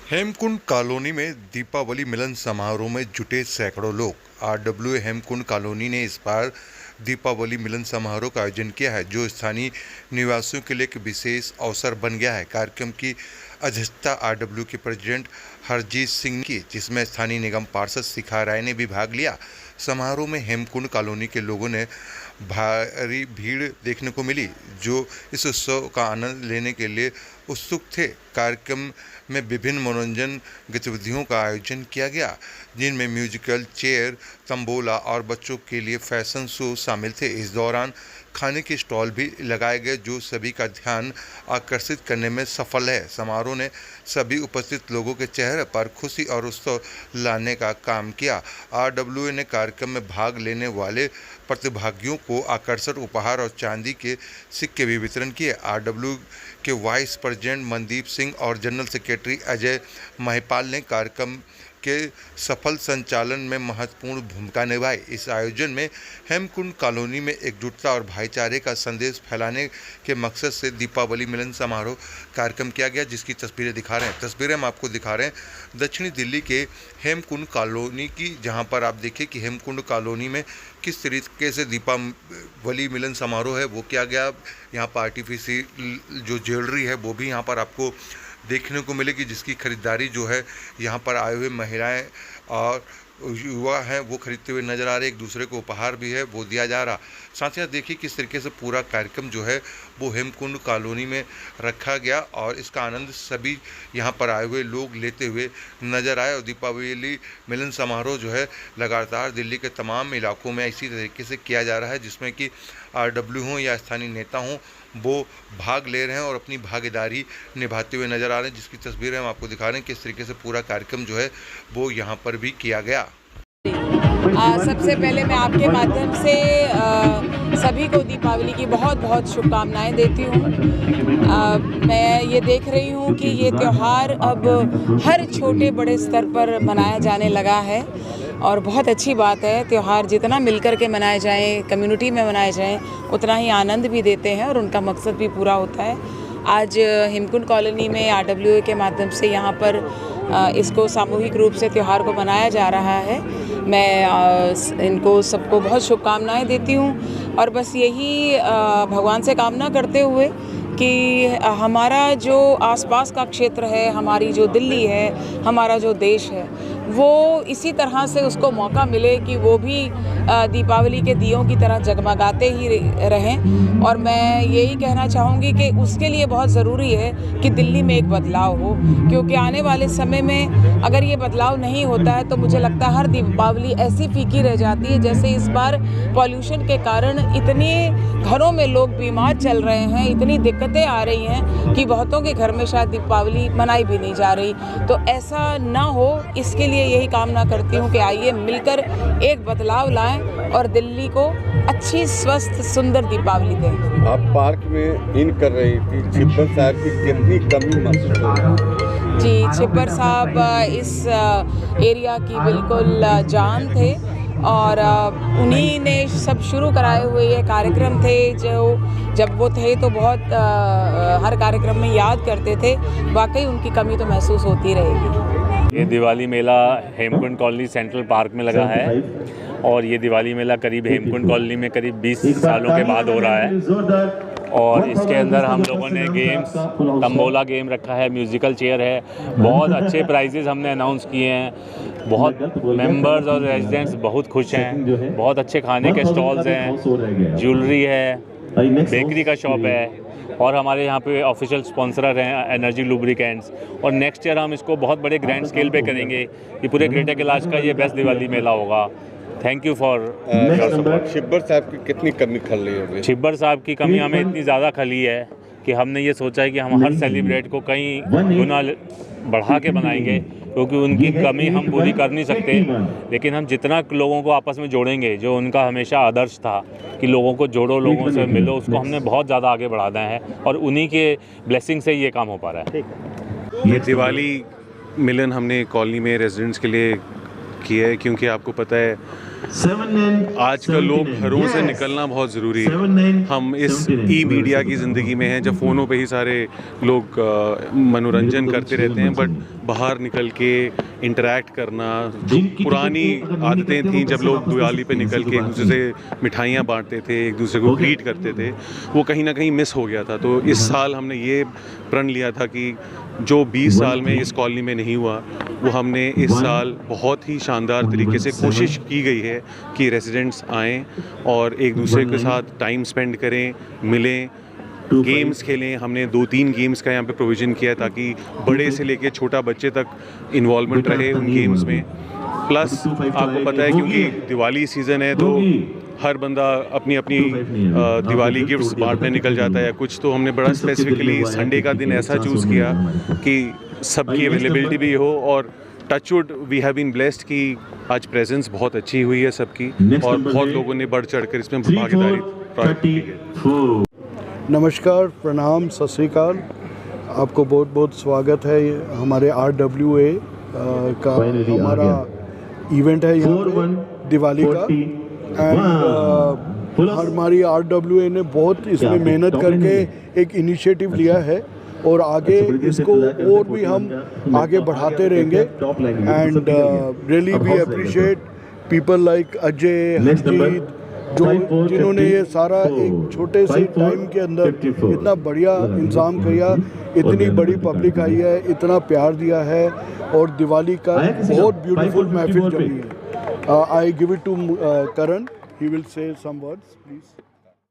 Hemkund colony में दीपावली मिलन समारोह में जुटे सैकड़ों लोग। आरडब्ल्यू हेमकुंड कॉलोनी ने इस बार दीपावली मिलन समारोह का आयोजन किया है, जो स्थानीय निवासियों के लिए एक विशेष अवसर बन गया है। कार्यक्रम की अध्यक्षता आरडब्ल्यू के प्रेसिडेंट हरजीत सिंह ने की, जिसमें स्थानीय निगम पार्षद शिखा राय ने भी भाग लिया। समारोह में हेमकुंड कॉलोनी के लोगों ने भारी भीड़ देखने को मिली, जो इस उत्सव का आनंद लेने के लिए उत्सुक थे। कार्यक्रम में विभिन्न मनोरंजन गतिविधियों का आयोजन किया गया, जिनमें म्यूजिकल चेयर, तंबोला और बच्चों के लिए फैशन शो शामिल थे। इस दौरान खाने के स्टॉल भी लगाए गए, जो सभी का ध्यान आकर्षित करने में सफल है। समारोह ने सभी उपस्थित लोगों के चेहरे पर खुशी और उत्सव लाने का काम किया। आरडब्ल्यू ने कार्यक्रम में भाग लेने वाले प्रतिभागियों को आकर्षक उपहार और चांदी के सिक्के भी वितरण किए। आरडब्ल्यू के वाइस प्रेसिडेंट मनदीप सिंह और जनरल सेक्रेटरी अजय महिपाल ने कार्यक्रम के सफल संचालन में महत्वपूर्ण भूमिका निभाई। इस आयोजन में हेमकुंड कॉलोनी में एकजुटता और भाईचारे का संदेश फैलाने के मकसद से दीपावली मिलन समारोह कार्यक्रम किया गया, जिसकी तस्वीरें दिखा रहे हैं। तस्वीरें हम आपको दिखा रहे हैं दक्षिणी दिल्ली के हेमकुंड कॉलोनी की, जहां पर आप देखिए कि हेमकुंड कॉलोनी में किस तरीके से दीपावली मिलन समारोह है वो किया गया। यहाँ पर आर्टिफिशियल जो ज्वेलरी है वो भी यहाँ पर आपको देखने को मिलेगी, जिसकी खरीदारी जो है यहाँ पर आए हुए महिलाएं और युवा हैं वो खरीदते हुए नजर आ रहे। एक दूसरे को उपहार भी है वो दिया जा रहा। साथ ही साथ देखिए किस तरीके से पूरा कार्यक्रम जो है वो हेमकुंड कॉलोनी में रखा गया और इसका आनंद सभी यहाँ पर आए हुए लोग लेते हुए नजर आए। और दीपावली मिलन समारोह जो है लगातार दिल्ली के तमाम इलाकों में इसी तरीके से किया जा रहा है, जिसमें कि आरडब्ल्यू हों या स्थानीय नेता हों वो भाग ले रहे हैं और अपनी भागीदारी निभाते हुए नजर आ रहे हैं, जिसकी तस्वीरें हम आपको दिखा रहे हैं किस तरीके से पूरा कार्यक्रम जो है वो यहाँ पर भी किया गया। सबसे पहले मैं आपके माध्यम से सभी को दीपावली की बहुत बहुत शुभकामनाएं देती हूँ। मैं ये देख रही हूँ कि ये त्यौहार अब हर छोटे बड़े स्तर पर मनाया जाने लगा है और बहुत अच्छी बात है। त्यौहार जितना मिलकर के मनाए जाएं, कम्युनिटी में मनाए जाएं, उतना ही आनंद भी देते हैं और उनका मकसद भी पूरा होता है। आज हेमकुंड कॉलोनी में आरडब्ल्यू के माध्यम से यहाँ पर इसको सामूहिक रूप से त्यौहार को मनाया जा रहा है। मैं इनको सबको बहुत शुभकामनाएं देती हूँ और बस यही भगवान से कामना करते हुए कि हमारा जो आसपास का क्षेत्र है, हमारी जो दिल्ली है, हमारा जो देश है, वो इसी तरह से उसको मौका मिले कि वो भी दीपावली के दियों की तरह जगमगाते ही रहें। और मैं यही कहना चाहूँगी कि उसके लिए बहुत ज़रूरी है कि दिल्ली में एक बदलाव हो, क्योंकि आने वाले समय में अगर ये बदलाव नहीं होता है तो मुझे लगता है हर दीपावली ऐसी फीकी रह जाती है। जैसे इस बार पॉल्यूशन के कारण इतने घरों में लोग बीमार चल रहे हैं, इतनी दिक्कतें आ रही हैं कि बहुतों के घर में शायद दीपावली मनाई भी नहीं जा रही। तो ऐसा ना हो, इसके लिए यही कामना करती हूँ कि आइए मिलकर एक बदलाव लाएं और दिल्ली को अच्छी, स्वस्थ, सुंदर दीपावली दें। आप पार्क में इन कर रही थी, छिब्बर साहब की कितनी कमी महसूस हो रही? जी, छिब्बर साहब इस एरिया की बिल्कुल जान थे और उन्हीं ने सब शुरू कराए हुए ये कार्यक्रम थे, जो जब वो थे तो बहुत हर कार्यक्रम में याद करते थे। वाकई उनकी कमी तो महसूस होती रहेगी। ये दिवाली मेला हेमकुंड कॉलोनी सेंट्रल पार्क में लगा है और ये दिवाली मेला करीब हेमकुंड कॉलोनी में करीब 20 सालों के बाद हो रहा है। और इसके अंदर हम लोगों ने गेम्स, तंबोला गेम रखा है, म्यूज़िकल चेयर है, बहुत अच्छे प्राइजेज़ हमने अनाउंस किए हैं। बहुत मेंबर्स और रेजिडेंट्स बहुत खुश हैं। बहुत अच्छे खाने के स्टॉल्स हैं, ज्वेलरी है, बेकरी का शॉप है और हमारे यहाँ पे ऑफिशियल स्पॉन्सर हैं एनर्जी लुब्रिकेंट्स। और नेक्स्ट ईयर हम इसको बहुत बड़े ग्रैंड स्केल पे करेंगे। ये पूरे ग्रेटर कैलाश का ये बेस्ट दिवाली मेला होगा। Thank you for your support. Chhibber साहब की कितनी कमी खल रही है? छिब्बर साहब की कमी हमें इतनी ज़्यादा खली है कि हमने ये सोचा है कि हम हर सेलिब्रेट को कई गुना बढ़ा के बनाएंगे, क्योंकि उनकी कमी हम पूरी कर नहीं सकते, लेकिन हम जितना लोगों को आपस में जोड़ेंगे, जो उनका हमेशा आदर्श था कि लोगों को जोड़ो, लोगों से मिलो, उसको हमने बहुत ज़्यादा आगे बढ़ाना है और उन्हीं के ब्लेसिंग से ये काम हो पा रहा है। ये दिवाली मिलन हमने कॉलोनी में रेजिडेंट्स के लिए की है, क्योंकि आपको पता है आजकल लोग घरों से निकलना बहुत ज़रूरी है। हम इस ई मीडिया की ज़िंदगी में हैं, जब फ़ोनों पे ही सारे लोग मनोरंजन करते रहते हैं, बट बाहर निकल के इंटरेक्ट करना, जो पुरानी आदतें थीं जब लोग दिवाली पे निकल के एक दूसरे से मिठाइयाँ बांटते थे, एक दूसरे को ग्रीट करते थे, वो कहीं ना कहीं मिस हो गया था। तो इस साल हमने ये प्रण लिया था कि जो 20 साल में इस कॉलोनी में नहीं हुआ, वो हमने इस साल बहुत ही शानदार तरीके से कोशिश की गई है कि रेजिडेंट्स आएँ और एक दूसरे के साथ टाइम स्पेंड करें, मिलें, गेम्स खेलें। हमने 2-3 गेम्स का यहाँ पे प्रोविज़न किया है ताकि बड़े से लेके छोटा बच्चे तक इन्वॉल्वमेंट रहे उन गेम्स में। प्लस आपको पता है क्योंकि दिवाली सीज़न है तो हर बंदा अपनी अपनी दिवाली गिफ्ट्स बांटने निकल जाता है कुछ, तो हमने बड़ा स्पेसिफिकली संडे का दिन ऐसा चूज़ किया कि सबकी अवेलेबिलिटी भी हो। और touchwood we have been blessed कि आज प्रेजेंस बहुत अच्छी हुई है सबकी और बहुत लोगों ने बढ़ चढ़ कर इसमें भागीदारी प्राप्त की है। नमस्कार, प्रणाम, सत श्री अकाल। आपको बहुत बहुत स्वागत है हमारे RWA का हमारा इवेंट है यहाँ पे दिवाली का। एंड हमारी RWA ने बहुत इसमें मेहनत करके एक इनिशिएटिव लिया है और आगे इसको और भी हम आगे बढ़ाते रहेंगे। And really we appreciate people like Ajay, Harjeet, जो जिन्होंने ये सारा एक छोटे से टाइम के अंदर इतना बढ़िया इंतज़ाम किया, इतनी बड़ी पब्लिक आई है, इतना प्यार दिया है और दिवाली का बहुत ब्यूटीफुल महफिल जमी है। I give it to Karan, he will say some words please.